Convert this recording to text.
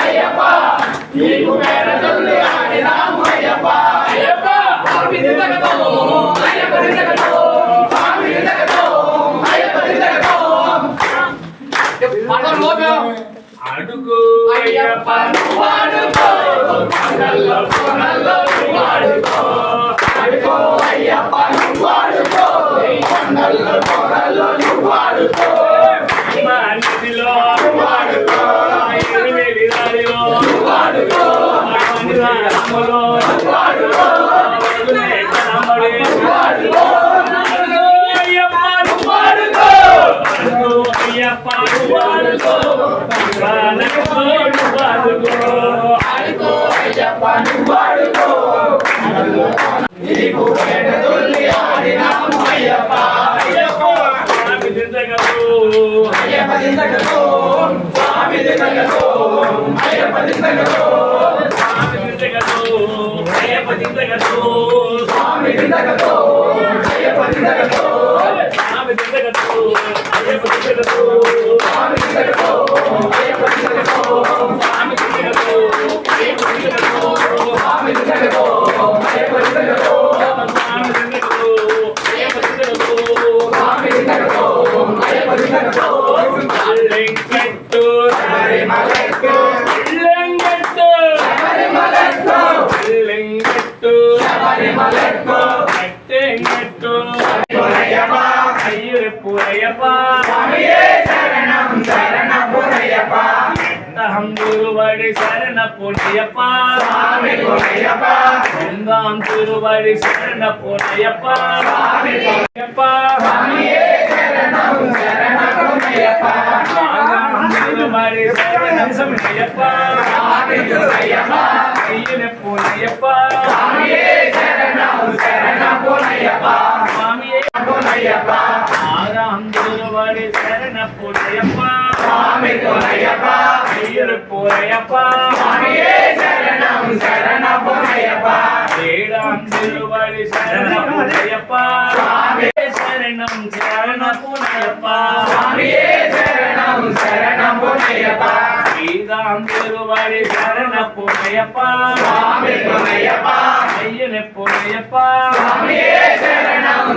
అయ్యప్ప నీకు మేర చల్లు ఆడినాము అయ్యప్ప అయ్యప్ప స్వామి దిగతో అయ్యప్ప దిగతో స్వామి దిగతో అయ్యప్ప దిగతో అడుగు అయ్యప్ప వాడుకో కొండల్లో కొనల్లో వాడుకో అడుగు అయ్యప్ప వాడుకో కొండల్లో కొనల్లో వాడుకో నిధిలో వాడుకో వేడిలో వాడుకో రాములో వాడుకో వాడుకో అయ్యప్ప వాడుకో అయ్యప్ప వాడుకో అడుగు అయ్యప్ప వాడుకో నీకు పేట తొల్లి ఆడినాము అయ్యప్ప అయ్యప్ప స్వామి దిందగదు అయ్యప్ప దిందగదు స్వామి దిందగదు అయ్యప్ప దిందగదు స్వామి దిందగదు అయ్యప్ప దిందగదు స్వామి దిందగదు అయ్యప్ప దిందగదు స్వామి దిందగదు అయ్యప్ప దిందగదు స్వామి దిందగదు అయ్యప్ప దిందగదు స్వామి దిందగదు అయ్యప్ప దిందగదు స్వామి దిందగదు అయ్యప్ప దిందగదు స్వామి దిందగదు అయ్యప్ప దిందగదు స్వామి దిందగదు అయ్యప్ప దిందగదు అల్లెంగట్టు శబరిమలెక్కు అల్లెంగట్టు శబరిమలెక్కు అల్లెంగట్టు శబరిమలెక్కు అట్టెంగట్టు అయ్యప్ప అయ్యప్ప అయ్యప్ప స్వామియే శరణం శరణపురయ్యప్ప హంగురువాడి శరణ పుణ్యప్ప స్వామి పురయ్యప్ప బృందాం తిరువాడి శరణ పుణ్యప్ప స్వామి అయ్యప్ప స్వామియే శరణం శరణపురయ్యప్ప తిరువాడి శరణ పుణ్యప్ప స్వామి పురయ్యప్ప అయ్యన పుణ్యప్ప స్వామియే శరణం శరణపురయ్యప్ప స్వామియే పురయ్యప్ప ఆరాం తిరువాడి శరణ పుణ్యప్ప స్వామి పురయ్యప్ప అయ్యన పుణ్యప్ప స్వామియే శరణం శరణపురయ్యప్ప ఏడాం తిరువాడి శరణ పుణ్యప్ప స్వామి శరణం శరణ పుణ్యప్ప స్వామియే శరణం శరణపురయ్యప్ప శ్రీరాం తిరువాడి శరణ పుణ్యప్ప స్వామి పురయ్యప్ప అయ్యన పుణ్యప్ప స్వామియే శరణం